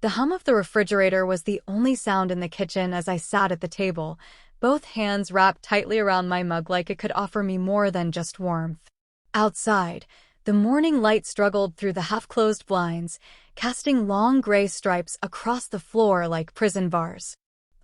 The hum of the refrigerator was the only sound in the kitchen as I sat at the table, both hands wrapped tightly around my mug like it could offer me more than just warmth. Outside, the morning light struggled through the half-closed blinds, casting long gray stripes across the floor like prison bars.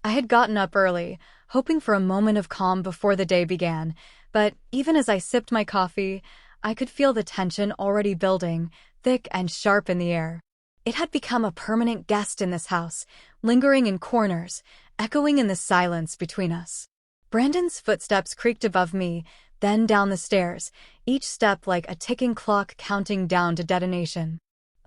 I had gotten up early, hoping for a moment of calm before the day began, but even as I sipped my coffee, I could feel the tension already building, thick and sharp in the air. It had become a permanent guest in this house, lingering in corners, echoing in the silence between us. Brandon's footsteps creaked above me, then down the stairs, each step like a ticking clock counting down to detonation.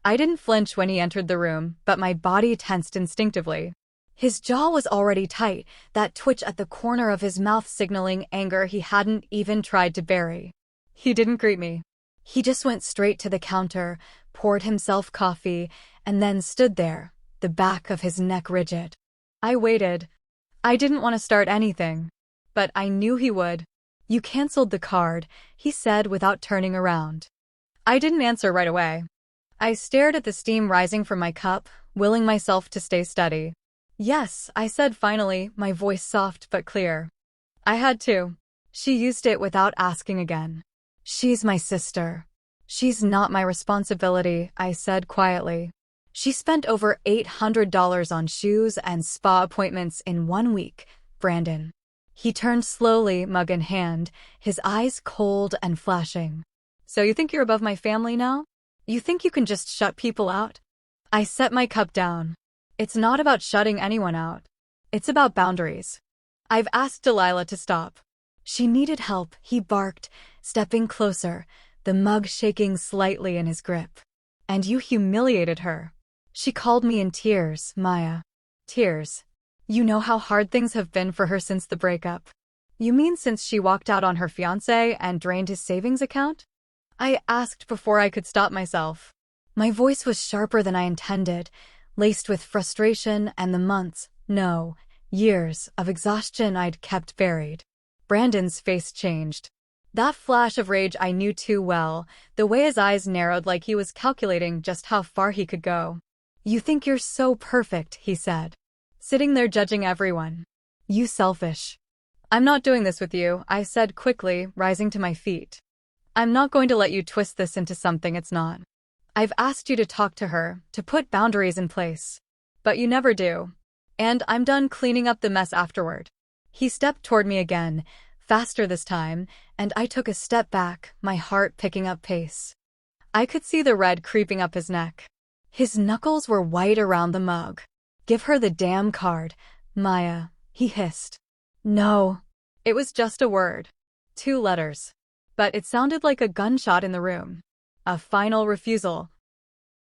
I didn't flinch when he entered the room, but my body tensed instinctively. His jaw was already tight, that twitch at the corner of his mouth signaling anger he hadn't even tried to bury. He didn't greet me. He just went straight to the counter, poured himself coffee, and then stood there, the back of his neck rigid. I waited. I didn't want to start anything, but I knew he would. "You canceled the card," he said without turning around. I didn't answer right away. I stared at the steam rising from my cup, willing myself to stay steady. "Yes," I said finally, my voice soft but clear. "I had to." She used it without asking again. "She's my sister. She's not my responsibility," I said quietly. "She spent over $800 on shoes and spa appointments in 1 week, Brandon." He turned slowly, mug in hand, his eyes cold and flashing. "So you think you're above my family now? You think you can just shut people out?" I set my cup down. It's not about shutting anyone out. It's about boundaries. I've asked Delilah to stop. She needed help, he barked, stepping closer, the mug shaking slightly in his grip. "And you humiliated her." She called me in tears, Maya. Tears. "You know how hard things have been for her since the breakup." "You mean since she walked out on her fiancé and drained his savings account?" I asked before I could stop myself. My voice was sharper than I intended, laced with frustration and the months, no, years, of exhaustion I'd kept buried. Brandon's face changed. That flash of rage I knew too well, the way his eyes narrowed like he was calculating just how far he could go. "You think you're so perfect," he said. "Sitting there judging everyone. You selfish." "I'm not doing this with you," I said quickly, rising to my feet. "I'm not going to let you twist this into something it's not. I've asked you to talk to her, to put boundaries in place. But you never do. And I'm done cleaning up the mess afterward." He stepped toward me again, faster this time, and I took a step back, my heart picking up pace. I could see the red creeping up his neck. His knuckles were white around the mug. "Give her the damn card, Maya," he hissed. "No." It was just a word. 2 letters. But it sounded like a gunshot in the room. A final refusal.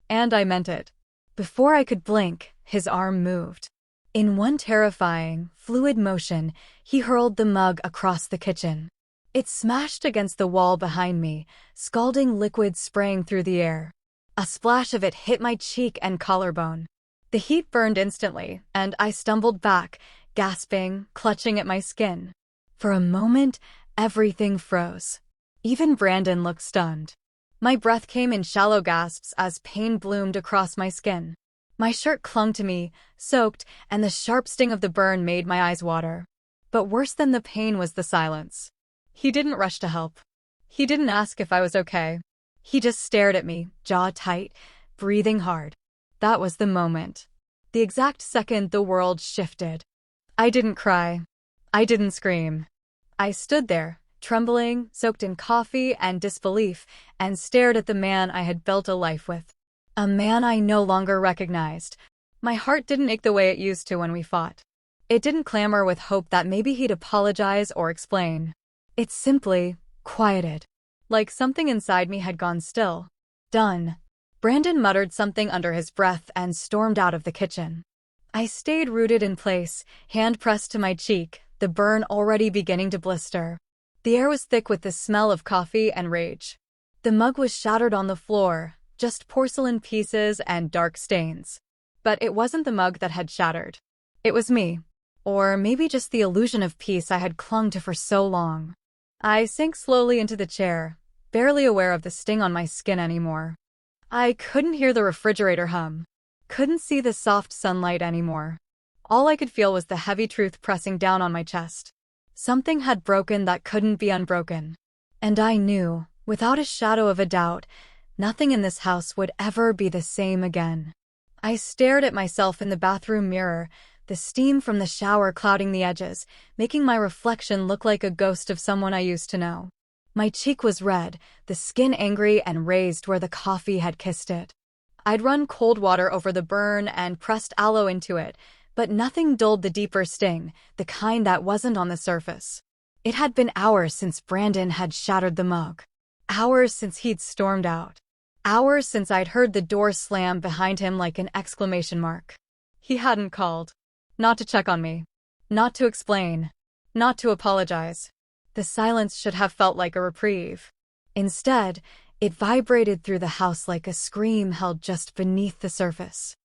And I meant it. Before I could blink, his arm moved. In one terrifying, fluid motion, he hurled the mug across the kitchen. It smashed against the wall behind me, scalding liquid spraying through the air. A splash of it hit my cheek and collarbone. The heat burned instantly, and I stumbled back, gasping, clutching at my skin. For a moment, everything froze. Even Brandon looked stunned. My breath came in shallow gasps as pain bloomed across my skin. My shirt clung to me, soaked, and the sharp sting of the burn made my eyes water. But worse than the pain was the silence. He didn't rush to help. He didn't ask if I was okay. He just stared at me, jaw tight, breathing hard. That was the moment. The exact second the world shifted. I didn't cry. I didn't scream. I stood there, trembling, soaked in coffee and disbelief, and stared at the man I had built a life with. A man I no longer recognized. My heart didn't ache the way it used to when we fought. It didn't clamor with hope that maybe he'd apologize or explain. It simply quieted. Like something inside me had gone still. "Done." Brandon muttered something under his breath and stormed out of the kitchen. I stayed rooted in place, hand pressed to my cheek, the burn already beginning to blister. The air was thick with the smell of coffee and rage. The mug was shattered on the floor, just porcelain pieces and dark stains. But it wasn't the mug that had shattered. It was me. Or maybe just the illusion of peace I had clung to for so long. I sank slowly into the chair, barely aware of the sting on my skin anymore. I couldn't hear the refrigerator hum. Couldn't see the soft sunlight anymore. All I could feel was the heavy truth pressing down on my chest. Something had broken that couldn't be unbroken. And I knew, without a shadow of a doubt, nothing in this house would ever be the same again. I stared at myself in the bathroom mirror, the steam from the shower clouding the edges, making my reflection look like a ghost of someone I used to know. My cheek was red, the skin angry and raised where the coffee had kissed it. I'd run cold water over the burn and pressed aloe into it, but nothing dulled the deeper sting, the kind that wasn't on the surface. It had been hours since Brandon had shattered the mug. Hours since he'd stormed out. Hours since I'd heard the door slam behind him like an exclamation mark. He hadn't called. Not to check on me. Not to explain. Not to apologize. The silence should have felt like a reprieve. Instead, it vibrated through the house like a scream held just beneath the surface.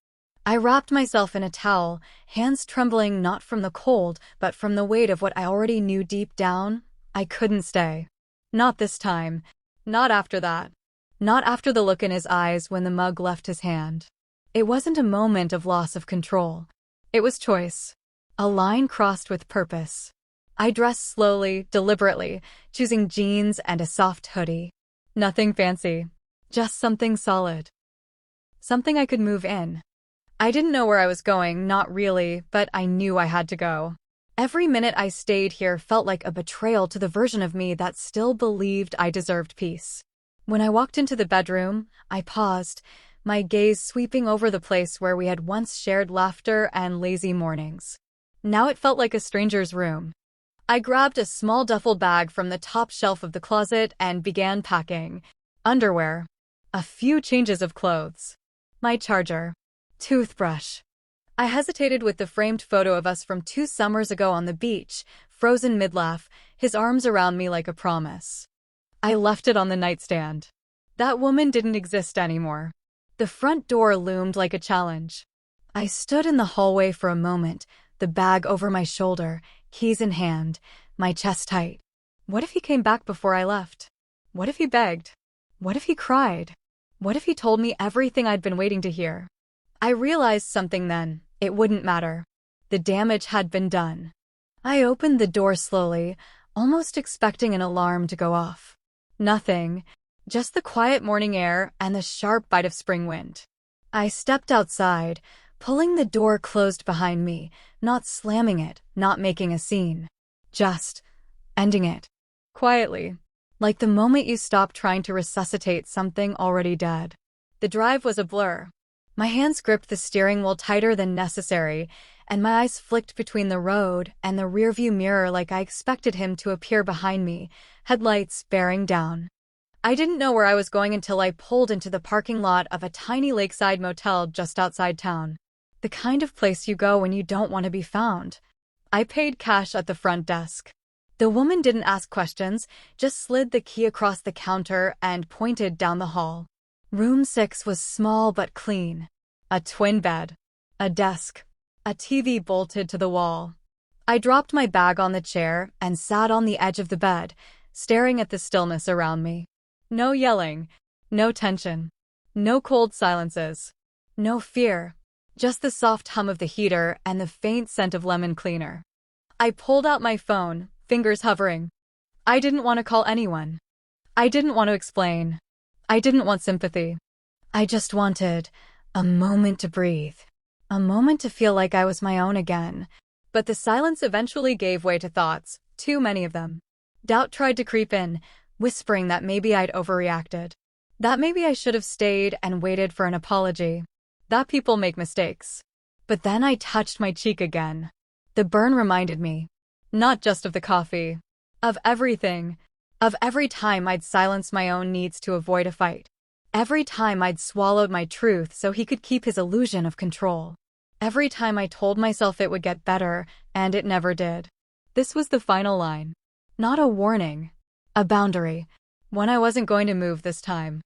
I wrapped myself in a towel, hands trembling not from the cold, but from the weight of what I already knew deep down. I couldn't stay. Not this time. Not after that. Not after the look in his eyes when the mug left his hand. It wasn't a moment of loss of control. It was choice. A line crossed with purpose. I dressed slowly, deliberately, choosing jeans and a soft hoodie. Nothing fancy. Just something solid. Something I could move in. I didn't know where I was going, not really, but I knew I had to go. Every minute I stayed here felt like a betrayal to the version of me that still believed I deserved peace. When I walked into the bedroom, I paused, my gaze sweeping over the place where we had once shared laughter and lazy mornings. Now it felt like a stranger's room. I grabbed a small duffel bag from the top shelf of the closet and began packing. Underwear. A few changes of clothes. My charger. Toothbrush. I hesitated with the framed photo of us from 2 summers ago on the beach, frozen mid-laugh, his arms around me like a promise. I left it on the nightstand. That woman didn't exist anymore. The front door loomed like a challenge. I stood in the hallway for a moment, the bag over my shoulder, keys in hand, my chest tight. What if he came back before I left? What if he begged? What if he cried? What if he told me everything I'd been waiting to hear? I realized something then. It wouldn't matter. The damage had been done. I opened the door slowly, almost expecting an alarm to go off. Nothing. Just the quiet morning air and the sharp bite of spring wind. I stepped outside, pulling the door closed behind me, not slamming it, not making a scene. Just ending it. Quietly. Like the moment you stop trying to resuscitate something already dead. The drive was a blur. My hands gripped the steering wheel tighter than necessary, and my eyes flicked between the road and the rearview mirror like I expected him to appear behind me, headlights bearing down. I didn't know where I was going until I pulled into the parking lot of a tiny lakeside motel just outside town. The kind of place you go when you don't want to be found. I paid cash at the front desk. The woman didn't ask questions, just slid the key across the counter and pointed down the hall. Room 6 was small but clean. A twin bed. A desk. A TV bolted to the wall. I dropped my bag on the chair and sat on the edge of the bed, staring at the stillness around me. No yelling. No tension. No cold silences. No fear. Just the soft hum of the heater and the faint scent of lemon cleaner. I pulled out my phone, fingers hovering. I didn't want to call anyone. I didn't want to explain. I didn't want sympathy. I just wanted a moment to breathe. A moment to feel like I was my own again. But the silence eventually gave way to thoughts, too many of them. Doubt tried to creep in, whispering that maybe I'd overreacted. That maybe I should have stayed and waited for an apology. That people make mistakes. But then I touched my cheek again. The burn reminded me. Not just of the coffee. Of everything. Of every time I'd silenced my own needs to avoid a fight. Every time I'd swallowed my truth so he could keep his illusion of control. Every time I told myself it would get better, and it never did. This was the final line. Not a warning. A boundary. One I wasn't going to move this time.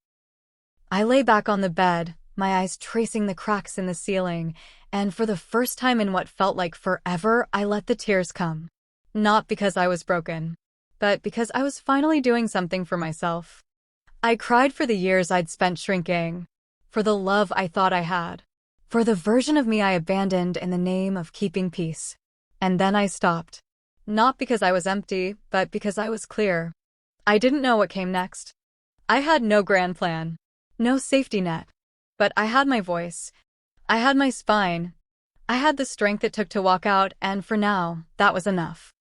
I lay back on the bed, my eyes tracing the cracks in the ceiling, and for the first time in what felt like forever, I let the tears come. Not because I was broken, but because I was finally doing something for myself. I cried for the years I'd spent shrinking, for the love I thought I had, For the version of me I abandoned in the name of keeping peace. And then I stopped. Not because I was empty, but because I was clear. I didn't know what came next. I had no grand plan. No safety net. But I had my voice. I had my spine. I had the strength it took to walk out, and for now, that was enough.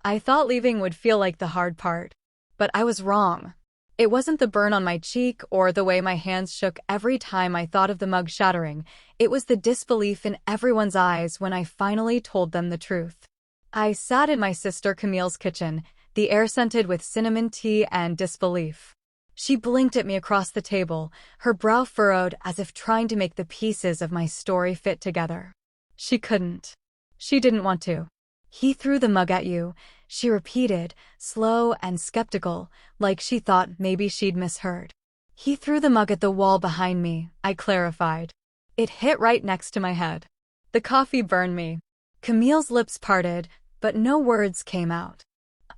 I thought leaving would feel like the hard part. But I was wrong. It wasn't the burn on my cheek or the way my hands shook every time I thought of the mug shattering. It was the disbelief in everyone's eyes when I finally told them the truth. I sat in my sister Camille's kitchen, the air scented with cinnamon tea and disbelief. She blinked at me across the table, her brow furrowed as if trying to make the pieces of my story fit together. She couldn't. She didn't want to. He threw the mug at you, she repeated, slow and skeptical, like she thought maybe she'd misheard. He threw the mug at the wall behind me, I clarified. It hit right next to my head. The coffee burned me. Camille's lips parted, but no words came out.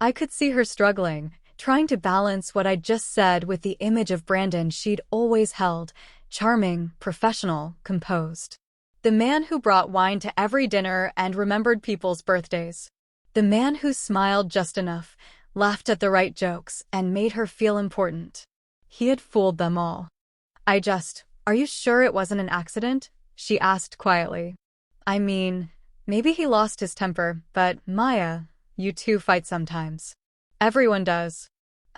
I could see her struggling, trying to balance what I'd just said with the image of Brandon she'd always held, charming, professional, composed. The man who brought wine to every dinner and remembered people's birthdays. The man who smiled just enough, laughed at the right jokes, and made her feel important. He had fooled them all. Are you sure it wasn't an accident? She asked quietly. I mean, maybe he lost his temper, but Maya, you two fight sometimes. Everyone does.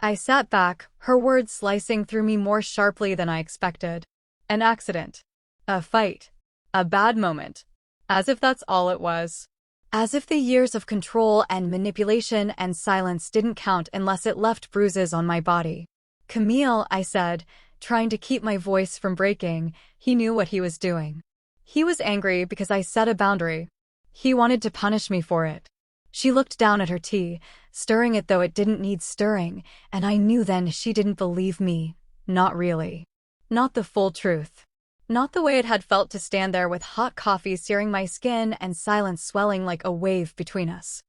I sat back, her words slicing through me more sharply than I expected. An accident. A fight. A bad moment. As if that's all it was. As if the years of control and manipulation and silence didn't count unless it left bruises on my body. Camille, I said, trying to keep my voice from breaking. He knew what he was doing. He was angry because I set a boundary. He wanted to punish me for it. She looked down at her tea, stirring it though it didn't need stirring, and I knew then she didn't believe me. Not really. Not the full truth. Not the way it had felt to stand there with hot coffee searing my skin and silence swelling like a wave between us.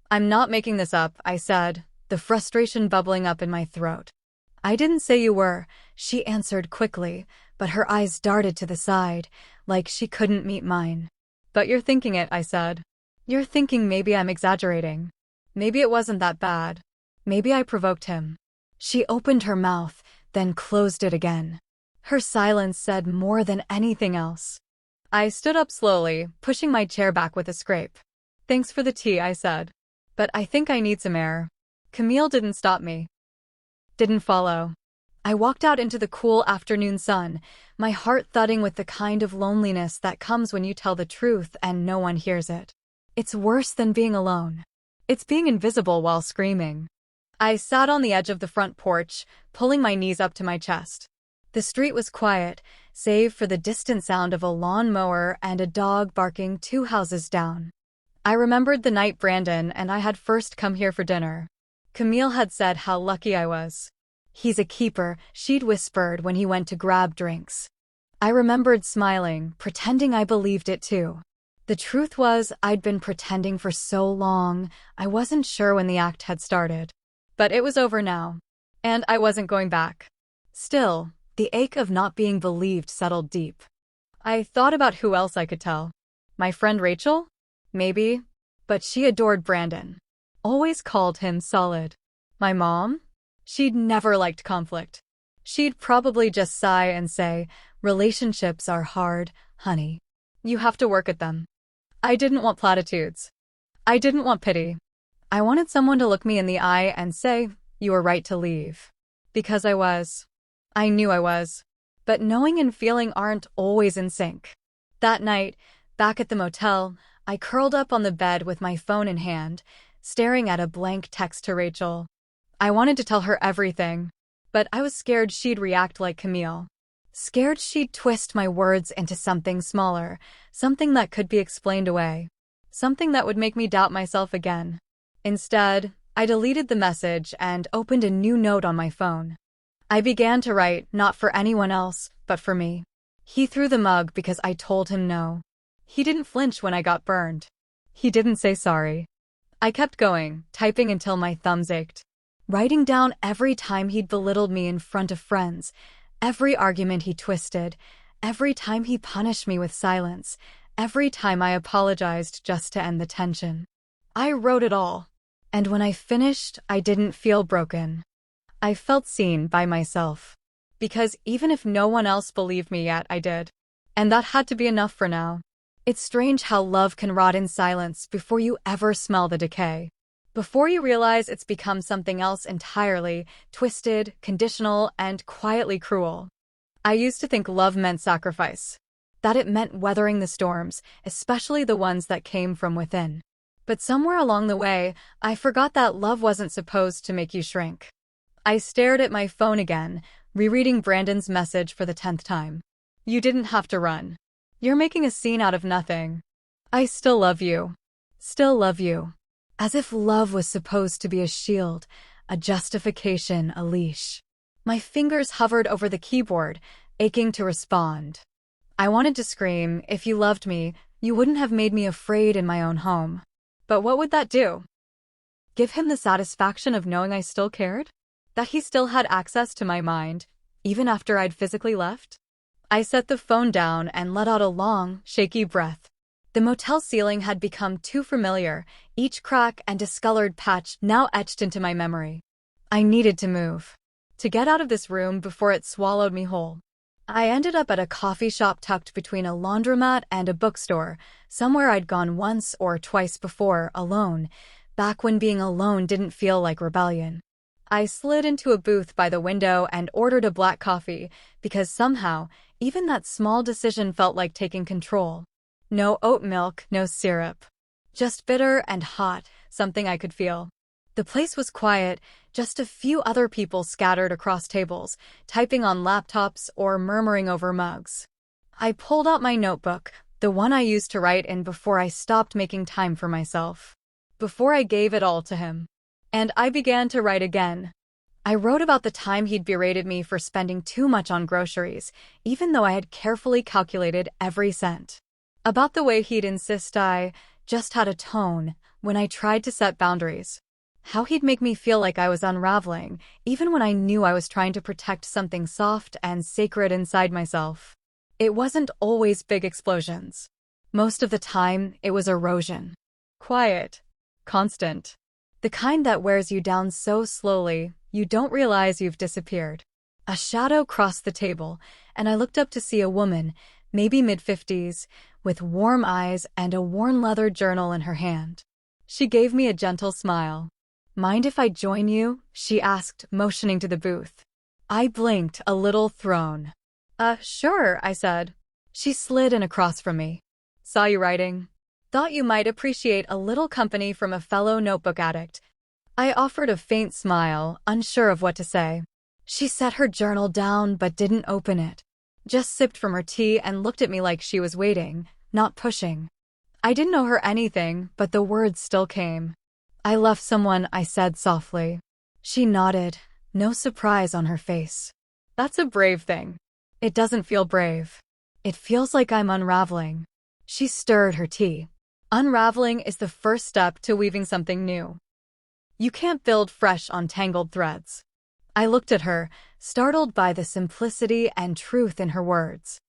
I'm not making this up, I said, the frustration bubbling up in my throat. I didn't say you were, she answered quickly, but her eyes darted to the side, like she couldn't meet mine. But you're thinking it, I said. You're thinking maybe I'm exaggerating. Maybe it wasn't that bad. Maybe I provoked him. She opened her mouth, then closed it again. Her silence said more than anything else. I stood up slowly, pushing my chair back with a scrape. Thanks for the tea, I said. But I think I need some air. Camille didn't stop me. Didn't follow. I walked out into the cool afternoon sun, my heart thudding with the kind of loneliness that comes when you tell the truth and no one hears it. It's worse than being alone. It's being invisible while screaming. I sat on the edge of the front porch, pulling my knees up to my chest. The street was quiet, save for the distant sound of a lawn mower and a dog barking 2 houses down. I remembered the night Brandon and I had first come here for dinner. Camille had said how lucky I was. He's a keeper, she'd whispered when he went to grab drinks. I remembered smiling, pretending I believed it too. The truth was, I'd been pretending for so long, I wasn't sure when the act had started. But it was over now. And I wasn't going back. Still, the ache of not being believed settled deep. I thought about who else I could tell. My friend Rachel? Maybe. But she adored Brandon. Always called him solid. My mom? She'd never liked conflict. She'd probably just sigh and say, relationships are hard, honey. You have to work at them. I didn't want platitudes. I didn't want pity. I wanted someone to look me in the eye and say, you were right to leave. Because I was. I knew I was. But knowing and feeling aren't always in sync. That night, back at the motel, I curled up on the bed with my phone in hand, staring at a blank text to Rachel. I wanted to tell her everything, but I was scared she'd react like Camille. Scared she'd twist my words into something smaller, something that could be explained away. Something that would make me doubt myself again. Instead, I deleted the message and opened a new note on my phone. I began to write, not for anyone else, but for me. He threw the mug because I told him no. He didn't flinch when I got burned. He didn't say sorry. I kept going, typing until my thumbs ached. Writing down every time he'd belittled me in front of friends, every argument he twisted, Every time he punished me with silence, every time I apologized just to end the tension. I wrote it all. And when I finished, I didn't feel broken. I felt seen by myself. Because even if no one else believed me yet, I did. And that had to be enough for now. It's strange how love can rot in silence before you ever smell the decay. Before you realize it's become something else entirely, twisted, conditional, and quietly cruel. I used to think love meant sacrifice. That it meant weathering the storms, especially the ones that came from within. But somewhere along the way, I forgot that love wasn't supposed to make you shrink. I stared at my phone again, rereading Brandon's message for the 10th time. You didn't have to run. You're making a scene out of nothing. I still love you. Still love you. As if love was supposed to be a shield, a justification, a leash. My fingers hovered over the keyboard, aching to respond. I wanted to scream, if you loved me, you wouldn't have made me afraid in my own home. But what would that do? Give him the satisfaction of knowing I still cared? That he still had access to my mind, even after I'd physically left? I set the phone down and let out a long, shaky breath. The motel ceiling had become too familiar, each crack and discolored patch now etched into my memory. I needed to move. To get out of this room before it swallowed me whole. I ended up at a coffee shop tucked between a laundromat and a bookstore, somewhere I'd gone once or twice before, alone, back when being alone didn't feel like rebellion. I slid into a booth by the window and ordered a black coffee, because somehow, even that small decision felt like taking control. No oat milk, no syrup. Just bitter and hot, something I could feel. The place was quiet, just a few other people scattered across tables, typing on laptops or murmuring over mugs. I pulled out my notebook, the one I used to write in before I stopped making time for myself. Before I gave it all to him. And I began to write again. I wrote about the time he'd berated me for spending too much on groceries, even though I had carefully calculated every cent. About the way he'd insist I just had a tone when I tried to set boundaries. How he'd make me feel like I was unraveling, even when I knew I was trying to protect something soft and sacred inside myself. It wasn't always big explosions. Most of the time, it was erosion. Quiet. Constant. The kind that wears you down so slowly, you don't realize you've disappeared. A shadow crossed the table, and I looked up to see a woman, maybe mid-50s, with warm eyes and a worn leather journal in her hand. She gave me a gentle smile. Mind if I join you? She asked, motioning to the booth. I blinked, a little thrown. Sure, I said. She slid in across from me. Saw you writing. Thought you might appreciate a little company from a fellow notebook addict. I offered a faint smile, unsure of what to say. She set her journal down but didn't open it. Just sipped from her tea and looked at me like she was waiting, not pushing. I didn't owe her anything, but the words still came. I left someone, I said softly. She nodded, no surprise on her face. That's a brave thing. It doesn't feel brave. It feels like I'm unraveling. She stirred her tea. Unraveling is the first step to weaving something new. You can't build fresh on tangled threads. I looked at her, startled by the simplicity and truth in her words.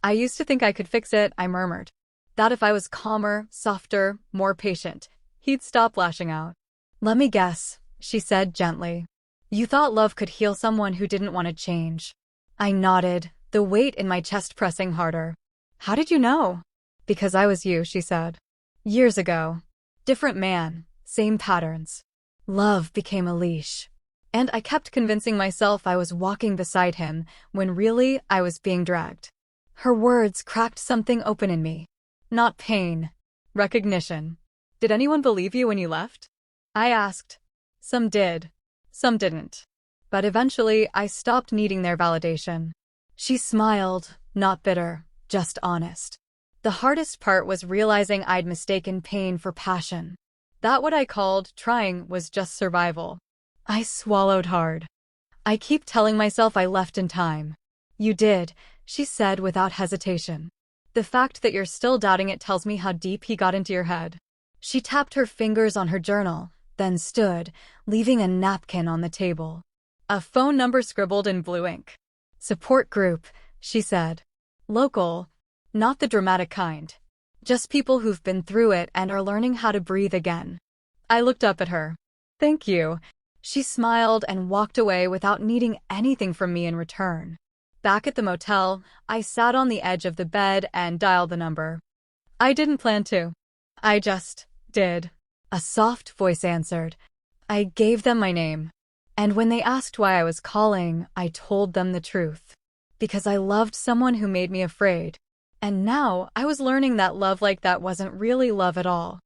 I used to think I could fix it, I murmured. That if I was calmer, softer, more patient, he'd stop lashing out. Let me guess, she said gently. You thought love could heal someone who didn't want to change. I nodded, the weight in my chest pressing harder. How did you know? Because I was you, she said. Years ago. Different man, same patterns. Love became a leash. And I kept convincing myself I was walking beside him, when really I was being dragged. Her words cracked something open in me. Not pain. Recognition. Did anyone believe you when you left? I asked. Some did. Some didn't. But eventually, I stopped needing their validation. She smiled, not bitter, just honest. The hardest part was realizing I'd mistaken pain for passion. That what I called trying was just survival. I swallowed hard. I keep telling myself I left in time. You did, she said without hesitation. The fact that you're still doubting it tells me how deep he got into your head. She tapped her fingers on her journal, then stood, leaving a napkin on the table. A phone number scribbled in blue ink. Support group, she said. Local, not the dramatic kind. Just people who've been through it and are learning how to breathe again. I looked up at her. Thank you. She smiled and walked away without needing anything from me in return. Back at the motel, I sat on the edge of the bed and dialed the number. I didn't plan to. I just did. A soft voice answered. I gave them my name. And when they asked why I was calling, I told them the truth. Because I loved someone who made me afraid. And now, I was learning that love like that wasn't really love at all.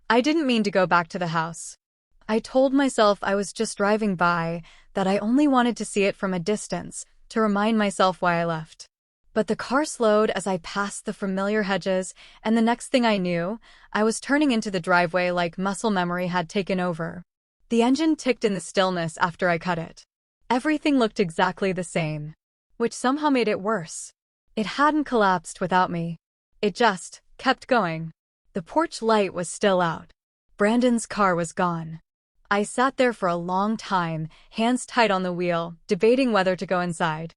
I didn't mean to go back to the house. I told myself I was just driving by, that I only wanted to see it from a distance, to remind myself why I left. But the car slowed as I passed the familiar hedges, and the next thing I knew, I was turning into the driveway like muscle memory had taken over. The engine ticked in the stillness after I cut it. Everything looked exactly the same, which somehow made it worse. It hadn't collapsed without me. It just kept going. The porch light was still out. Brandon's car was gone. I sat there for a long time, hands tight on the wheel, debating whether to go inside.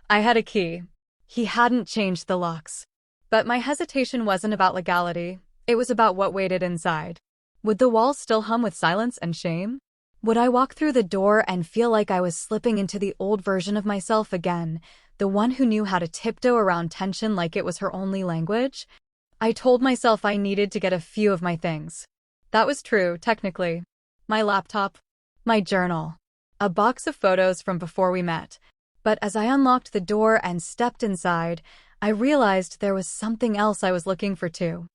I had a key. He hadn't changed the locks. But my hesitation wasn't about legality, it was about what waited inside. Would the walls still hum with silence and shame? Would I walk through the door and feel like I was slipping into the old version of myself again, the one who knew how to tiptoe around tension like it was her only language? I told myself I needed to get a few of my things. That was true, technically. My laptop, my journal, a box of photos from before we met. But as I unlocked the door and stepped inside, I realized there was something else I was looking for too.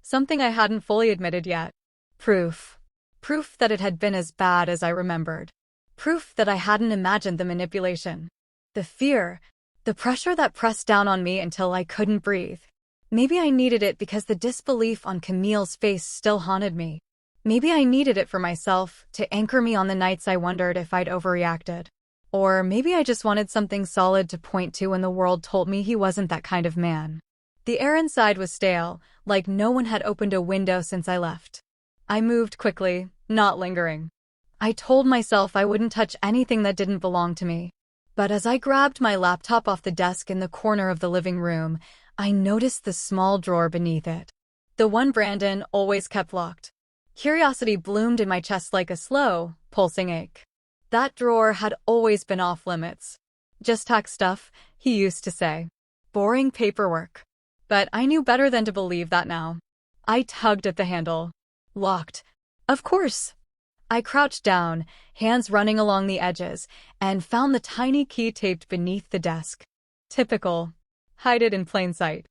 Something I hadn't fully admitted yet. Proof. Proof that it had been as bad as I remembered. Proof that I hadn't imagined the manipulation. The fear, the pressure that pressed down on me until I couldn't breathe. Maybe I needed it because the disbelief on Camille's face still haunted me. Maybe I needed it for myself, to anchor me on the nights I wondered if I'd overreacted. Or maybe I just wanted something solid to point to when the world told me he wasn't that kind of man. The air inside was stale, like no one had opened a window since I left. I moved quickly, not lingering. I told myself I wouldn't touch anything that didn't belong to me. But as I grabbed my laptop off the desk in the corner of the living room, I noticed the small drawer beneath it. The one Brandon always kept locked. Curiosity bloomed in my chest like a slow, pulsing ache. That drawer had always been off limits. Just tax stuff, he used to say. Boring paperwork. But I knew better than to believe that now. I tugged at the handle. Locked. Of course. I crouched down, hands running along the edges, and found the tiny key taped beneath the desk. Typical. Hide it in plain sight.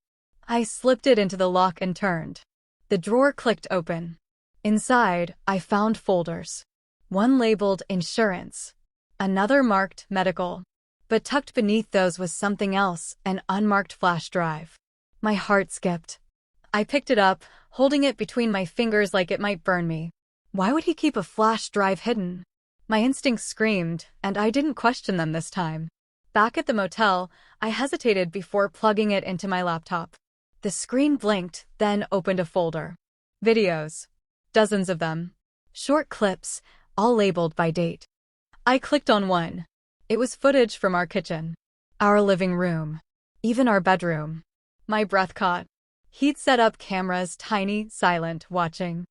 I slipped it into the lock and turned. The drawer clicked open. Inside, I found folders. One labeled insurance, another marked medical. But tucked beneath those was something else, an unmarked flash drive. My heart skipped. I picked it up, holding it between my fingers like it might burn me. Why would he keep a flash drive hidden? My instincts screamed, and I didn't question them this time. Back at the motel, I hesitated before plugging it into my laptop. The screen blinked, then opened a folder. Videos. Dozens of them. Short clips, all labeled by date. I clicked on one. It was footage from our kitchen, our living room, even our bedroom. My breath caught. He'd set up cameras, tiny, silent, watching.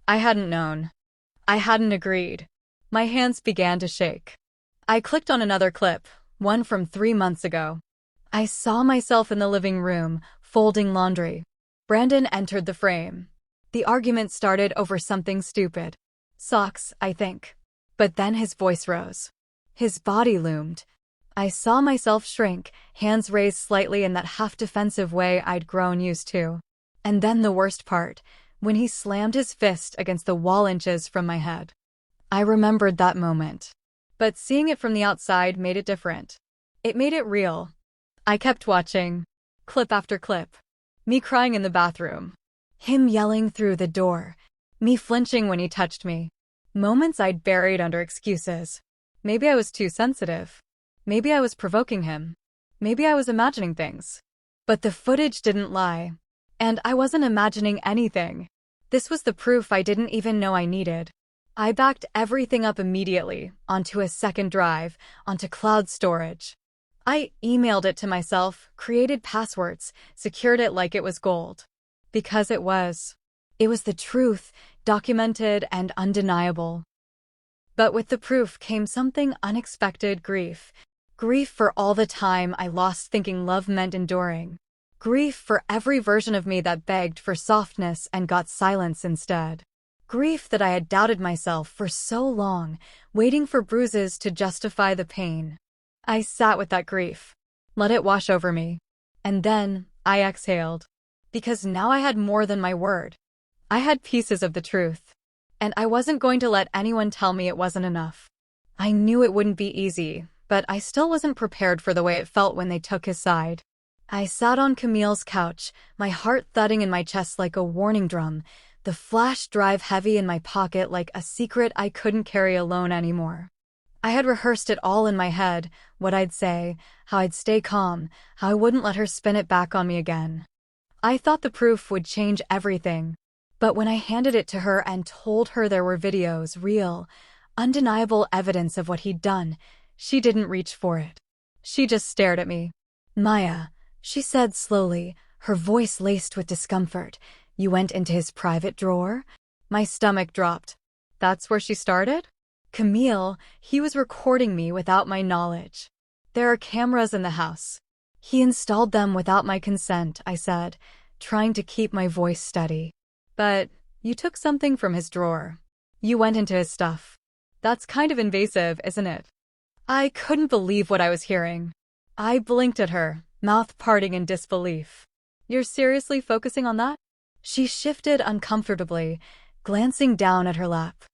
I hadn't known. I hadn't agreed. My hands began to shake. I clicked on another clip, one from 3 months ago. I saw myself in the living room, folding laundry. Brandon entered the frame. The argument started over something stupid. Socks, I think. But then his voice rose. His body loomed. I saw myself shrink, hands raised slightly in that half-defensive way I'd grown used to. And then the worst part, when he slammed his fist against the wall inches from my head. I remembered that moment. But seeing it from the outside made it different. It made it real. I kept watching. Clip after clip. Me crying in the bathroom. Him yelling through the door. Me flinching when he touched me. Moments I'd buried under excuses. Maybe I was too sensitive. Maybe I was provoking him. Maybe I was imagining things. But the footage didn't lie. And I wasn't imagining anything. This was the proof I didn't even know I needed. I backed everything up immediately, onto a second drive, onto cloud storage. I emailed it to myself, created passwords, secured it like it was gold. Because it was. It was the truth, documented and undeniable. But with the proof came something unexpected: grief. Grief for all the time I lost thinking love meant enduring. Grief for every version of me that begged for softness and got silence instead. Grief that I had doubted myself for so long, waiting for bruises to justify the pain. I sat with that grief, let it wash over me. And then I exhaled. Because now I had more than my word. I had pieces of the truth. And I wasn't going to let anyone tell me it wasn't enough. I knew it wouldn't be easy, but I still wasn't prepared for the way it felt when they took his side. I sat on Camille's couch, my heart thudding in my chest like a warning drum, the flash drive heavy in my pocket like a secret I couldn't carry alone anymore. I had rehearsed it all in my head, what I'd say, how I'd stay calm, how I wouldn't let her spin it back on me again. I thought the proof would change everything. But when I handed it to her and told her there were videos, real, undeniable evidence of what he'd done, she didn't reach for it. She just stared at me. "Maya," she said slowly, her voice laced with discomfort, "you went into his private drawer?" My stomach dropped. That's where she started? Camille, he was recording me without my knowledge. There are cameras in the house. He installed them without my consent, I said, trying to keep my voice steady. But you took something from his drawer. You went into his stuff. That's kind of invasive, isn't it? I couldn't believe what I was hearing. I blinked at her, mouth parting in disbelief. You're seriously focusing on that? She shifted uncomfortably, glancing down at her lap.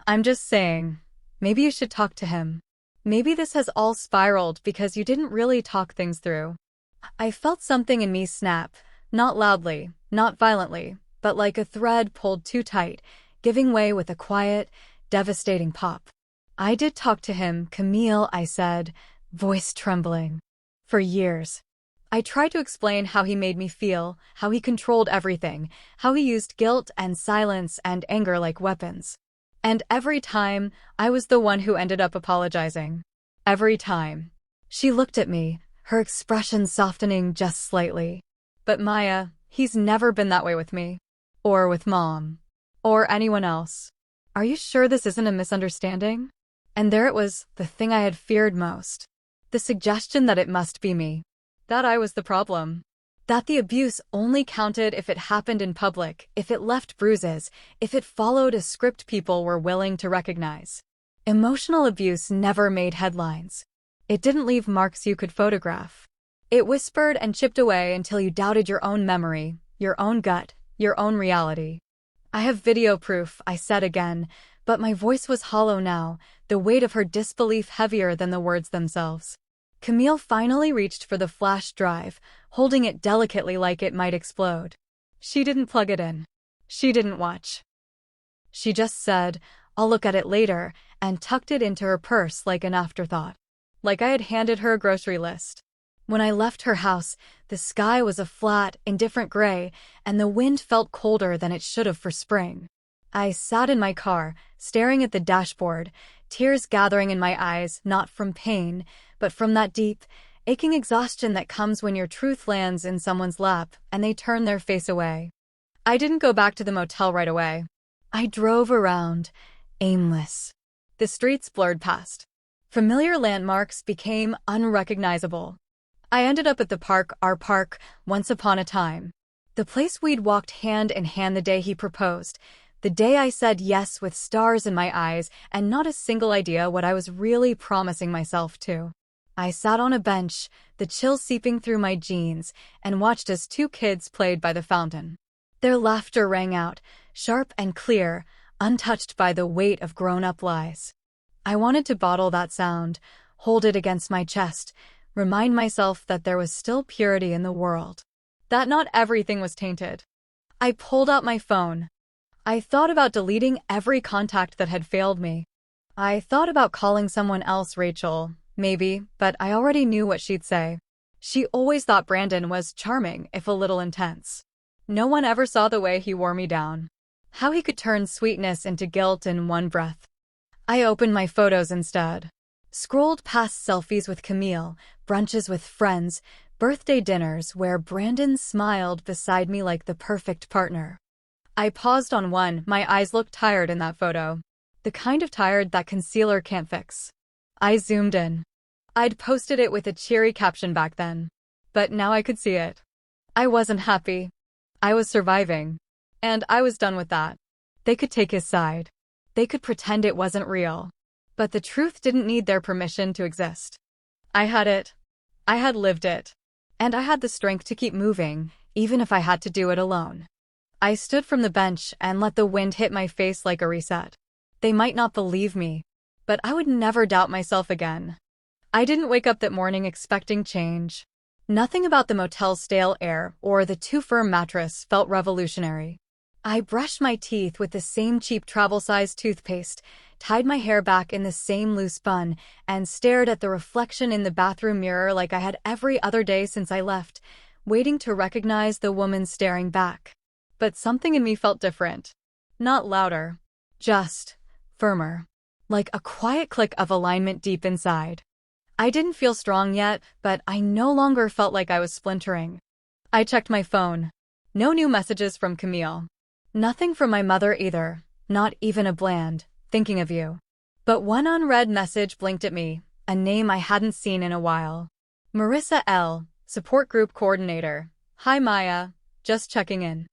I'm just saying, maybe you should talk to him. Maybe this has all spiraled because you didn't really talk things through. I felt something in me snap, not loudly, not violently, but like a thread pulled too tight, giving way with a quiet, devastating pop. I did talk to him, Camille, I said, voice trembling. For years. I tried to explain how he made me feel, how he controlled everything, how he used guilt and silence and anger like weapons. And every time, I was the one who ended up apologizing. Every time. She looked at me, her expression softening just slightly. But Maya, he's never been that way with me. Or with Mom. Or anyone else. Are you sure this isn't a misunderstanding? And there it was, the thing I had feared most. The suggestion that it must be me. That I was the problem. That the abuse only counted if it happened in public, if it left bruises, if it followed a script people were willing to recognize. Emotional abuse never made headlines. It didn't leave marks you could photograph. It whispered and chipped away until you doubted your own memory, your own gut, your own reality. I have video proof, I said again, but my voice was hollow now, the weight of her disbelief heavier than the words themselves. Camille finally reached for the flash drive, holding it delicately like it might explode. She didn't plug it in. She didn't watch. She just said, "I'll look at it later," and tucked it into her purse like an afterthought. Like I had handed her a grocery list. When I left her house, the sky was a flat, indifferent gray, and the wind felt colder than it should have for spring. I sat in my car, staring at the dashboard, tears gathering in my eyes, not from pain, but from that deep, aching exhaustion that comes when your truth lands in someone's lap and they turn their face away. I didn't go back to the motel right away. I drove around, aimless. The streets blurred past. Familiar landmarks became unrecognizable. I ended up at the park, our park, once upon a time. The place we'd walked hand in hand the day he proposed, the day I said yes with stars in my eyes and not a single idea what I was really promising myself to. I sat on a bench, the chill seeping through my jeans, and watched as two kids played by the fountain. Their laughter rang out, sharp and clear, untouched by the weight of grown-up lies. I wanted to bottle that sound, hold it against my chest, remind myself that there was still purity in the world. That not everything was tainted. I pulled out my phone. I thought about deleting every contact that had failed me. I thought about calling someone else Rachel, maybe, but I already knew what she'd say. She always thought Brandon was charming, if a little intense. No one ever saw the way he wore me down. How he could turn sweetness into guilt in one breath. I opened my photos instead. Scrolled past selfies with Camille, brunches with friends, birthday dinners where Brandon smiled beside me like the perfect partner. I paused on one, my eyes looked tired in that photo. The kind of tired that concealer can't fix. I zoomed in. I'd posted it with a cheery caption back then. But now I could see it. I wasn't happy. I was surviving. And I was done with that. They could take his side. They could pretend it wasn't real. But the truth didn't need their permission to exist. I had it. I had lived it. And I had the strength to keep moving, even if I had to do it alone. I stood from the bench and let the wind hit my face like a reset. They might not believe me, but I would never doubt myself again. I didn't wake up that morning expecting change. Nothing about the motel's stale air or the too-firm mattress felt revolutionary. I brushed my teeth with the same cheap travel-sized toothpaste, tied my hair back in the same loose bun, and stared at the reflection in the bathroom mirror like I had every other day since I left, waiting to recognize the woman staring back. But something in me felt different. Not louder. Just firmer. Like a quiet click of alignment deep inside. I didn't feel strong yet, but I no longer felt like I was splintering. I checked my phone. No new messages from Camille. Nothing from my mother either, not even a bland, thinking of you. But one unread message blinked at me, a name I hadn't seen in a while. Marissa L., Support Group Coordinator. Hi Maya, just checking in.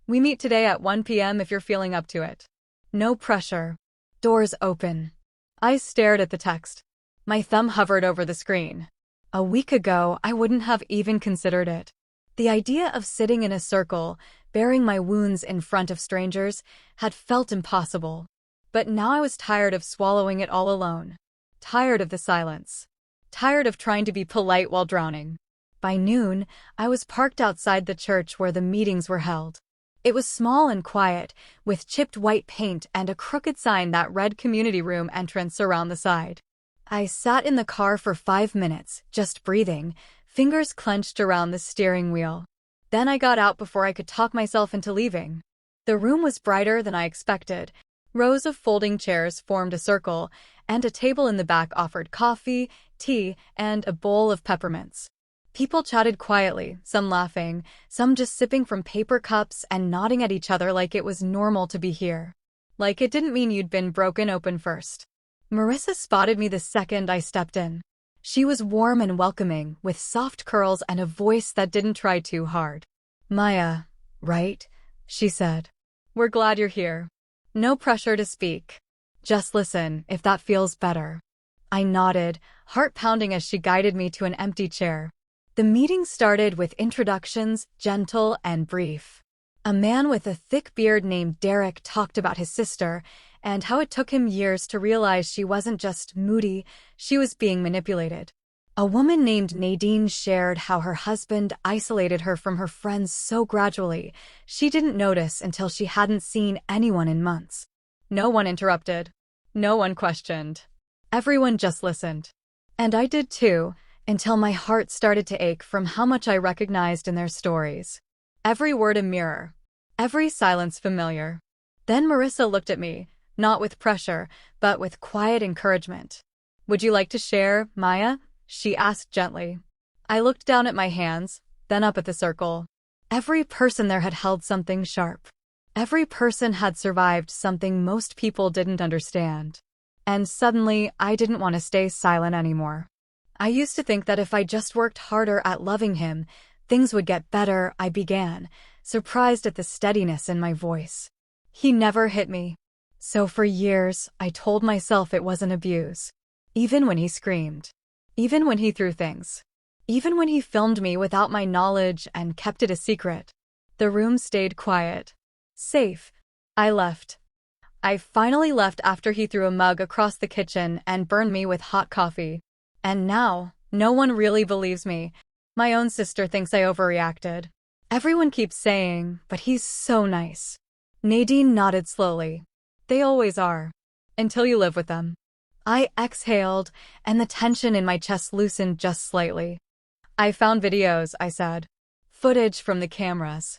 We meet today at 1 p.m. if you're feeling up to it. No pressure. Doors open. I stared at the text. My thumb hovered over the screen. A week ago, I wouldn't have even considered it. The idea of sitting in a circle, bearing my wounds in front of strangers, had felt impossible. But now I was tired of swallowing it all alone. Tired of the silence. Tired of trying to be polite while drowning. By noon, I was parked outside the church where the meetings were held. It was small and quiet, with chipped white paint and a crooked sign that read community room entrance around the side. I sat in the car for 5 minutes, just breathing, fingers clenched around the steering wheel. Then I got out before I could talk myself into leaving. The room was brighter than I expected. Rows of folding chairs formed a circle, and a table in the back offered coffee, tea, and a bowl of peppermints. People chatted quietly, some laughing, some just sipping from paper cups and nodding at each other like it was normal to be here. Like it didn't mean you'd been broken open first. Marissa spotted me the second I stepped in. She was warm and welcoming, with soft curls and a voice that didn't try too hard. Maya, right? She said. We're glad you're here. No pressure to speak. Just listen, if that feels better. I nodded, heart pounding as she guided me to an empty chair. The meeting started with introductions, gentle and brief. A man with a thick beard named Derek talked about his sister and how it took him years to realize she wasn't just moody, she was being manipulated. A woman named Nadine shared how her husband isolated her from her friends so gradually, she didn't notice until she hadn't seen anyone in months. No one interrupted. No one questioned. Everyone just listened. And I did too, until my heart started to ache from how much I recognized in their stories. Every word a mirror. Every silence familiar. Then Marissa looked at me, not with pressure, but with quiet encouragement. Would you like to share, Maya? She asked gently. I looked down at my hands, then up at the circle. Every person there had held something sharp. Every person had survived something most people didn't understand. And suddenly, I didn't want to stay silent anymore. I used to think that if I just worked harder at loving him, things would get better, I began, surprised at the steadiness in my voice. He never hit me. So for years, I told myself it wasn't abuse. Even when he screamed. Even when he threw things. Even when he filmed me without my knowledge and kept it a secret. The room stayed quiet. Safe. I left. I finally left after he threw a mug across the kitchen and burned me with hot coffee. And now, no one really believes me. My own sister thinks I overreacted. Everyone keeps saying, but he's so nice. Nadine nodded slowly. They always are. Until you live with them. I exhaled, and the tension in my chest loosened just slightly. I found videos, I said. Footage from the cameras.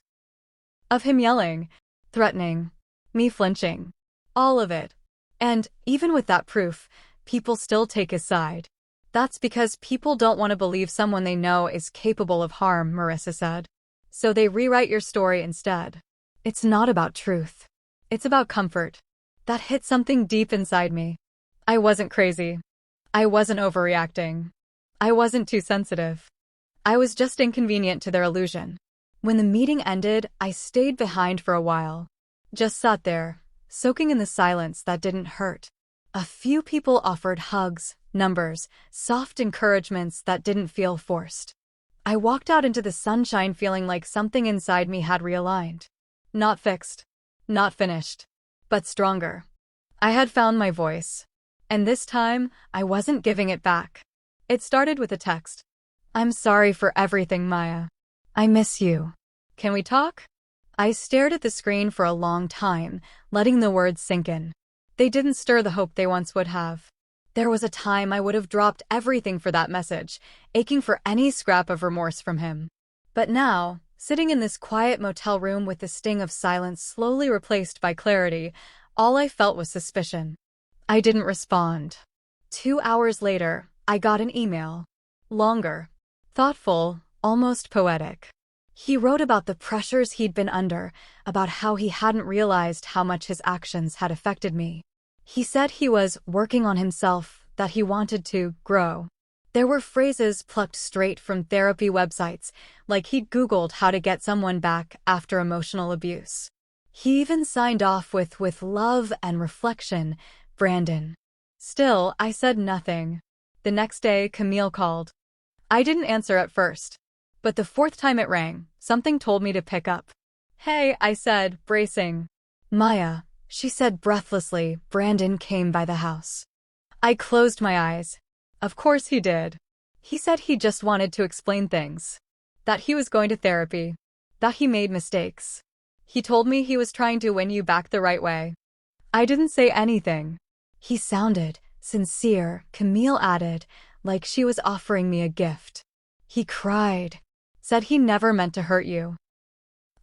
Of him yelling, threatening, me flinching. All of it. And even with that proof, people still take his side. That's because people don't want to believe someone they know is capable of harm, Marissa said. So they rewrite your story instead. It's not about truth. It's about comfort. That hit something deep inside me. I wasn't crazy. I wasn't overreacting. I wasn't too sensitive. I was just inconvenient to their illusion. When the meeting ended, I stayed behind for a while. Just sat there, soaking in the silence that didn't hurt. A few people offered hugs, numbers, soft encouragements that didn't feel forced. I walked out into the sunshine feeling like something inside me had realigned. Not fixed, not finished, but stronger. I had found my voice. And this time, I wasn't giving it back. It started with a text. I'm sorry for everything, Maya. I miss you. Can we talk? I stared at the screen for a long time, letting the words sink in. They didn't stir the hope they once would have. There was a time I would have dropped everything for that message, aching for any scrap of remorse from him. But now, sitting in this quiet motel room with the sting of silence slowly replaced by clarity, all I felt was suspicion. I didn't respond. 2 hours later, I got an email. Longer. Thoughtful, almost poetic. He wrote about the pressures he'd been under, about how he hadn't realized how much his actions had affected me. He said he was working on himself, that he wanted to grow. There were phrases plucked straight from therapy websites, like he'd Googled how to get someone back after emotional abuse. He even signed off with love and reflection, Brandon. Still, I said nothing. The next day, Camille called. I didn't answer at first. But the fourth time it rang, something told me to pick up. Hey, I said, bracing. Maya, she said breathlessly. Brandon came by the house. I closed my eyes. Of course he did. He said he just wanted to explain things. That he was going to therapy. That he made mistakes. He told me he was trying to win you back the right way. I didn't say anything. He sounded sincere, Camille added, like she was offering me a gift. He cried. Said he never meant to hurt you.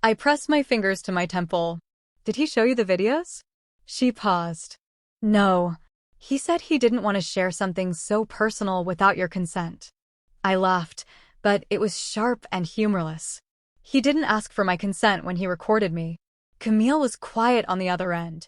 I pressed my fingers to my temple. Did he show you the videos? She paused. No. He said he didn't want to share something so personal without your consent. I laughed, but it was sharp and humorless. He didn't ask for my consent when he recorded me. Camille was quiet on the other end.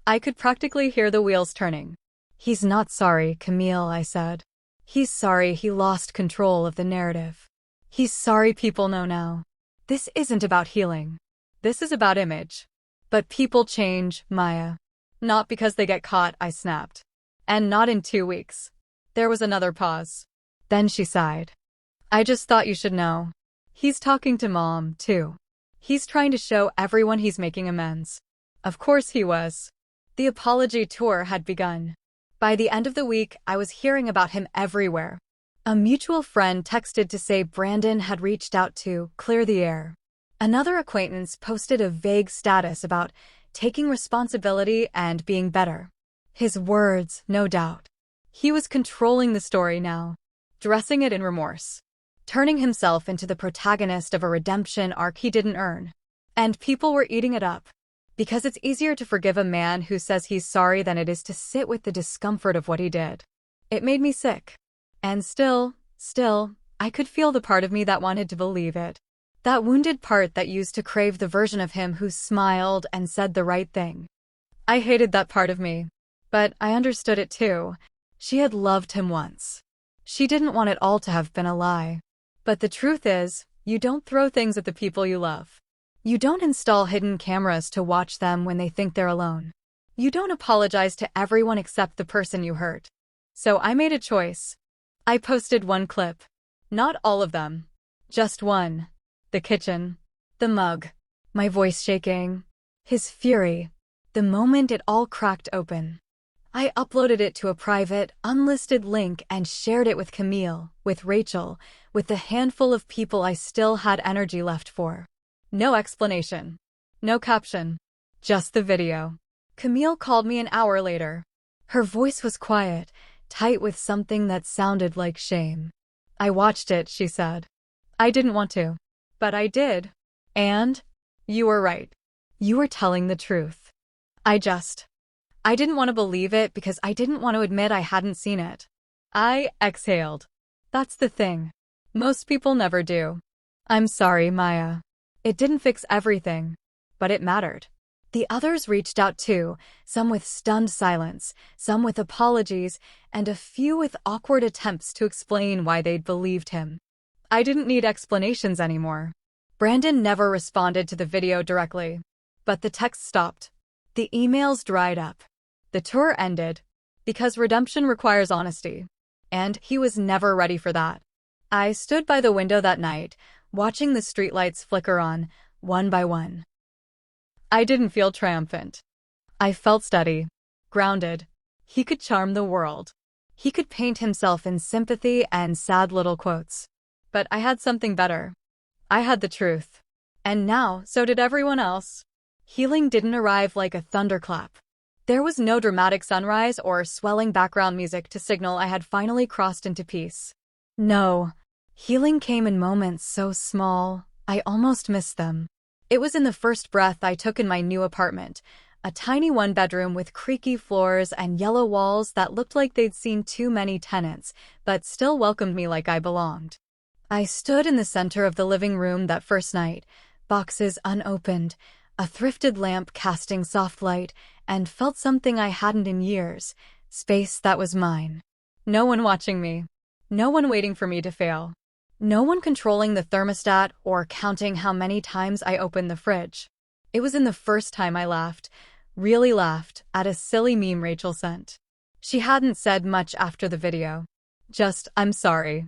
I could practically hear the wheels turning. He's not sorry, Camille, I said. He's sorry he lost control of the narrative. He's sorry people know now. This isn't about healing. This is about image. But people change, Maya. Not because they get caught, I snapped. And not in 2 weeks. There was another pause. Then she sighed. I just thought you should know. He's talking to Mom, too. He's trying to show everyone he's making amends. Of course he was. The apology tour had begun. By the end of the week, I was hearing about him everywhere. A mutual friend texted to say Brandon had reached out to clear the air. Another acquaintance posted a vague status about taking responsibility and being better. His words, no doubt. He was controlling the story now, dressing it in remorse, turning himself into the protagonist of a redemption arc he didn't earn. And people were eating it up. Because it's easier to forgive a man who says he's sorry than it is to sit with the discomfort of what he did. It made me sick. And still, I could feel the part of me that wanted to believe it. That wounded part that used to crave the version of him who smiled and said the right thing. I hated that part of me. But I understood it too. She had loved him once. She didn't want it all to have been a lie. But the truth is, you don't throw things at the people you love. You don't install hidden cameras to watch them when they think they're alone. You don't apologize to everyone except the person you hurt. So I made a choice. I posted one clip. Not all of them. Just one. The kitchen. The mug. My voice shaking. His fury. The moment it all cracked open. I uploaded it to a private, unlisted link and shared it with Camille, with Rachel, with the handful of people I still had energy left for. No explanation. No caption. Just the video. Camille called me an hour later. Her voice was quiet, tight with something that sounded like shame. I watched it, she said. I didn't want to. But I did. And? You were right. You were telling the truth. I didn't want to believe it because I didn't want to admit I hadn't seen it. I exhaled. That's the thing. Most people never do. I'm sorry, Maya. It didn't fix everything, but it mattered. The others reached out too, some with stunned silence, some with apologies, and a few with awkward attempts to explain why they'd believed him. I didn't need explanations anymore. Brandon never responded to the video directly, but the text stopped. The emails dried up. The tour ended, because redemption requires honesty, and he was never ready for that. I stood by the window that night, watching the streetlights flicker on, one by one. I didn't feel triumphant. I felt steady, grounded. He could charm the world. He could paint himself in sympathy and sad little quotes. But I had something better. I had the truth. And now, so did everyone else. Healing didn't arrive like a thunderclap. There was no dramatic sunrise or swelling background music to signal I had finally crossed into peace. No. Healing came in moments so small, I almost missed them. It was in the first breath I took in my new apartment, a tiny one-bedroom with creaky floors and yellow walls that looked like they'd seen too many tenants, but still welcomed me like I belonged. I stood in the center of the living room that first night, boxes unopened, a thrifted lamp casting soft light, and felt something I hadn't in years, space that was mine. No one watching me. No one waiting for me to fail. No one controlling the thermostat or counting how many times I opened the fridge. It was in the first time I laughed, really laughed, at a silly meme Rachel sent. She hadn't said much after the video. Just, I'm sorry.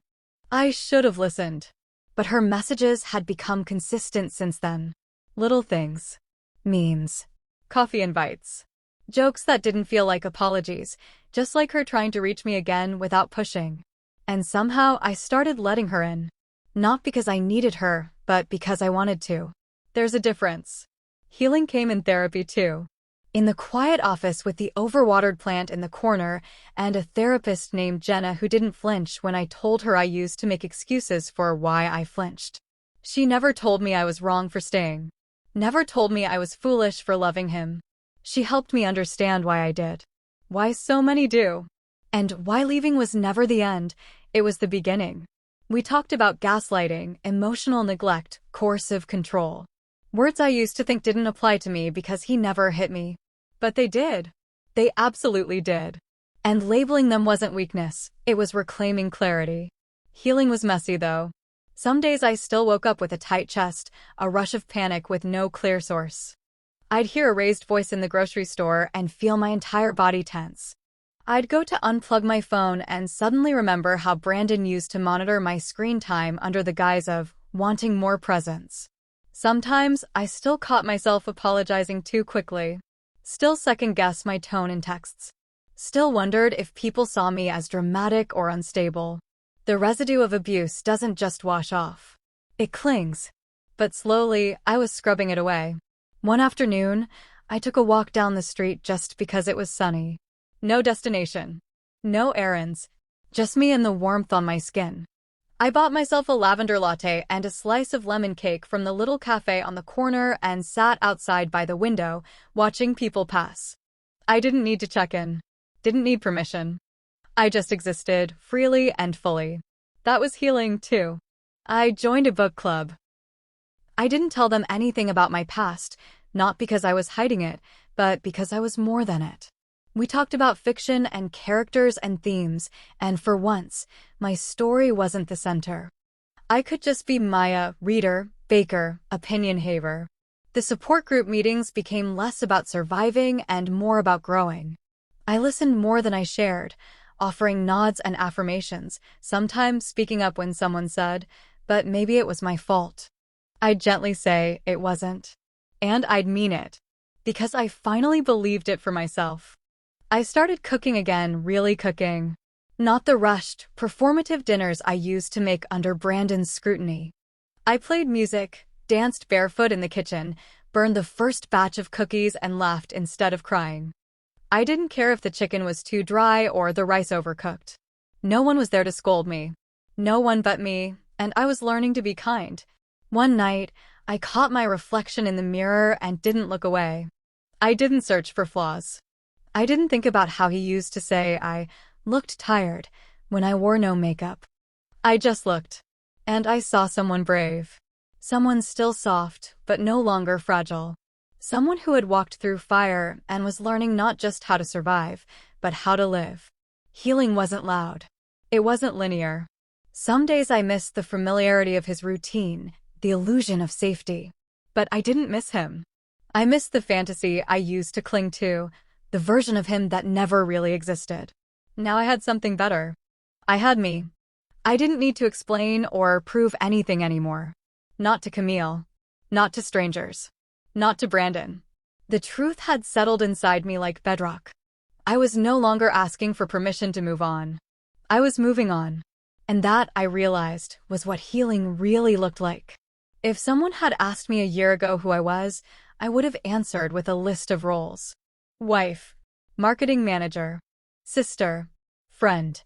I should have listened. But her messages had become consistent since then. Little things. Memes. Coffee invites. Jokes that didn't feel like apologies, just like her trying to reach me again without pushing. And somehow I started letting her in. Not because I needed her, but because I wanted to. There's a difference. Healing came in therapy too. In the quiet office with the overwatered plant in the corner, and a therapist named Jenna who didn't flinch when I told her I used to make excuses for why I flinched. She never told me I was wrong for staying. Never told me I was foolish for loving him. She helped me understand why I did. Why so many do. And why leaving was never the end, it was the beginning. We talked about gaslighting, emotional neglect, coercive control. Words I used to think didn't apply to me because he never hit me. But they did. They absolutely did. And labeling them wasn't weakness, it was reclaiming clarity. Healing was messy though. Some days I still woke up with a tight chest, a rush of panic with no clear source. I'd hear a raised voice in the grocery store and feel my entire body tense. I'd go to unplug my phone and suddenly remember how Brandon used to monitor my screen time under the guise of wanting more presence. Sometimes I still caught myself apologizing too quickly. Still second-guessed my tone in texts. Still wondered if people saw me as dramatic or unstable. The residue of abuse doesn't just wash off. It clings. But slowly, I was scrubbing it away. One afternoon, I took a walk down the street just because it was sunny. No destination. No errands. Just me and the warmth on my skin. I bought myself a lavender latte and a slice of lemon cake from the little cafe on the corner and sat outside by the window, watching people pass. I didn't need to check in. Didn't need permission. I just existed, freely and fully. That was healing, too. I joined a book club. I didn't tell them anything about my past, not because I was hiding it, but because I was more than it. We talked about fiction and characters and themes, and for once, my story wasn't the center. I could just be Maya, reader, baker, opinion haver. The support group meetings became less about surviving and more about growing. I listened more than I shared, offering nods and affirmations, sometimes speaking up when someone said, but maybe it was my fault. I'd gently say it wasn't. And I'd mean it. Because I finally believed it for myself. I started cooking again, really cooking. Not the rushed, performative dinners I used to make under Brandon's scrutiny. I played music, danced barefoot in the kitchen, burned the first batch of cookies and laughed instead of crying. I didn't care if the chicken was too dry or the rice overcooked. No one was there to scold me. No one but me, and I was learning to be kind. One night, I caught my reflection in the mirror and didn't look away. I didn't search for flaws. I didn't think about how he used to say I looked tired when I wore no makeup. I just looked. And I saw someone brave. Someone still soft, but no longer fragile. Someone who had walked through fire and was learning not just how to survive, but how to live. Healing wasn't loud. It wasn't linear. Some days I missed the familiarity of his routine, the illusion of safety. But I didn't miss him. I missed the fantasy I used to cling to, the version of him that never really existed. Now I had something better. I had me. I didn't need to explain or prove anything anymore. Not to Camille. Not to strangers. Not to Brandon. The truth had settled inside me like bedrock. I was no longer asking for permission to move on. I was moving on. And that, I realized, was what healing really looked like. If someone had asked me a year ago who I was, I would have answered with a list of roles. Wife. Marketing manager. Sister. Friend.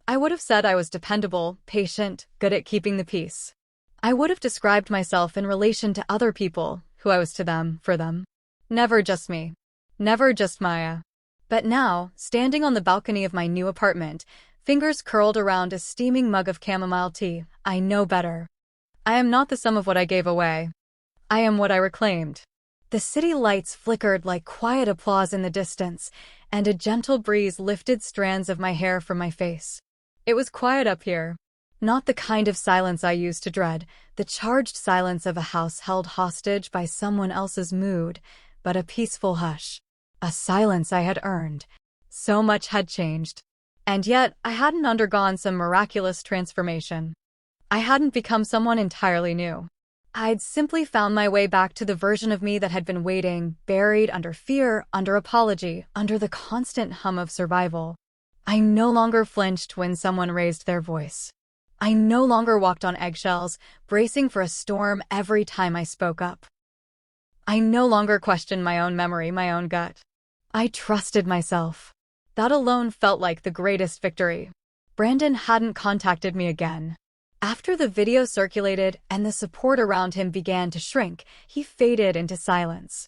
I would have said I was dependable, patient, good at keeping the peace. I would have described myself in relation to other people, who I was to them, for them. Never just me. Never just Maya. But now, standing on the balcony of my new apartment, fingers curled around a steaming mug of chamomile tea, I know better. I am not the sum of what I gave away. I am what I reclaimed. The city lights flickered like quiet applause in the distance, and a gentle breeze lifted strands of my hair from my face. It was quiet up here. Not the kind of silence I used to dread, the charged silence of a house held hostage by someone else's mood, but a peaceful hush. A silence I had earned. So much had changed. And yet, I hadn't undergone some miraculous transformation. I hadn't become someone entirely new. I'd simply found my way back to the version of me that had been waiting, buried under fear, under apology, under the constant hum of survival. I no longer flinched when someone raised their voice. I no longer walked on eggshells, bracing for a storm every time I spoke up. I no longer questioned my own memory, my own gut. I trusted myself. That alone felt like the greatest victory. Brandon hadn't contacted me again. After the video circulated and the support around him began to shrink, he faded into silence.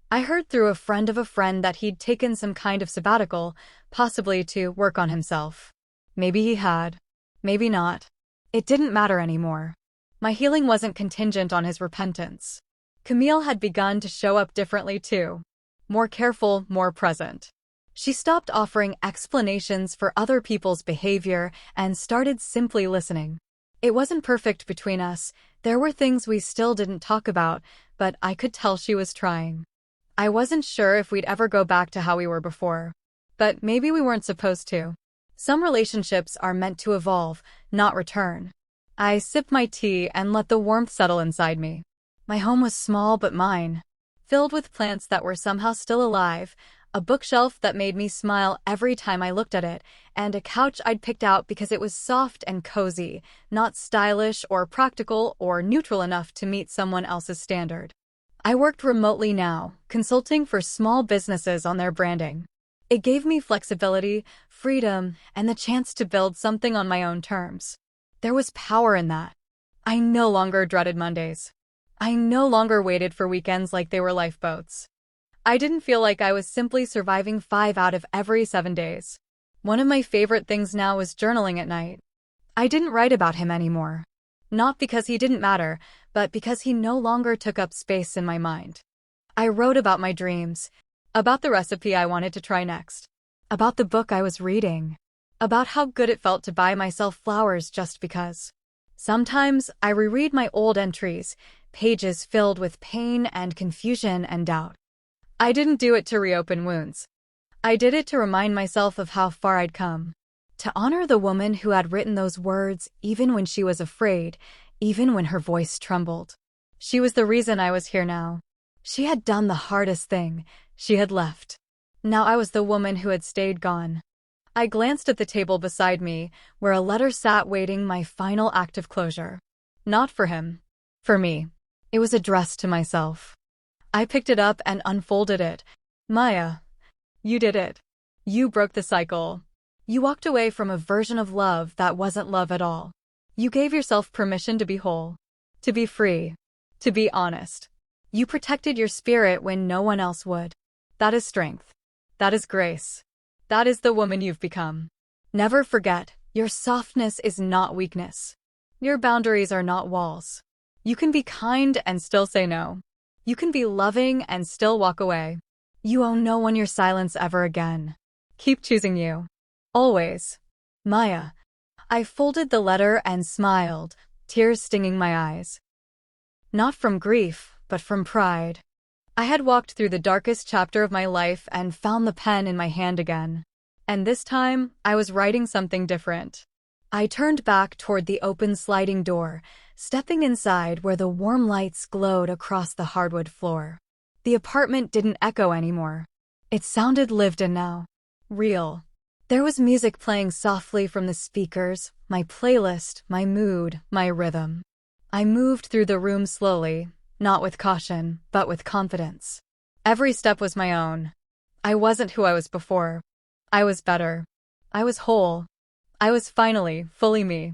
I heard through a friend of a friend that he'd taken some kind of sabbatical, possibly to work on himself. Maybe he had. Maybe not. It didn't matter anymore. My healing wasn't contingent on his repentance. Camille had begun to show up differently too. More careful, more present. She stopped offering explanations for other people's behavior and started simply listening. It wasn't perfect between us. There were things we still didn't talk about, but I could tell she was trying. I wasn't sure if we'd ever go back to how we were before. But maybe we weren't supposed to. Some relationships are meant to evolve, not return. I sipped my tea and let the warmth settle inside me. My home was small but mine. Filled with plants that were somehow still alive, a bookshelf that made me smile every time I looked at it, and a couch I'd picked out because it was soft and cozy, not stylish or practical or neutral enough to meet someone else's standard. I worked remotely now, consulting for small businesses on their branding. It gave me flexibility, freedom, and the chance to build something on my own terms. There was power in that. I no longer dreaded Mondays. I no longer waited for weekends like they were lifeboats. I didn't feel like I was simply surviving 5 out of every 7 days. One of my favorite things now was journaling at night. I didn't write about him anymore. Not because he didn't matter, but because he no longer took up space in my mind. I wrote about my dreams, about the recipe I wanted to try next, about the book I was reading, about how good it felt to buy myself flowers just because. Sometimes I reread my old entries, pages filled with pain and confusion and doubt. I didn't do it to reopen wounds. I did it to remind myself of how far I'd come. To honor the woman who had written those words even when she was afraid, even when her voice trembled. She was the reason I was here now. She had done the hardest thing. She had left. Now I was the woman who had stayed gone. I glanced at the table beside me, where a letter sat waiting my final act of closure. Not for him. For me. It was addressed to myself. I picked it up and unfolded it. Maya, you did it. You broke the cycle. You walked away from a version of love that wasn't love at all. You gave yourself permission to be whole, to be free, to be honest. You protected your spirit when no one else would. That is strength. That is grace. That is the woman you've become. Never forget, your softness is not weakness. Your boundaries are not walls. You can be kind and still say no. You can be loving and still walk away. You owe no one your silence ever again. Keep choosing you. Always. Maya. I folded the letter and smiled, tears stinging my eyes. Not from grief, but from pride. I had walked through the darkest chapter of my life and found the pen in my hand again. And this time, I was writing something different. I turned back toward the open sliding door, stepping inside where the warm lights glowed across the hardwood floor. The apartment didn't echo anymore. It sounded lived in now. Real. There was music playing softly from the speakers, my playlist, my mood, my rhythm. I moved through the room slowly, not with caution, but with confidence. Every step was my own. I wasn't who I was before. I was better. I was whole. I was finally fully me.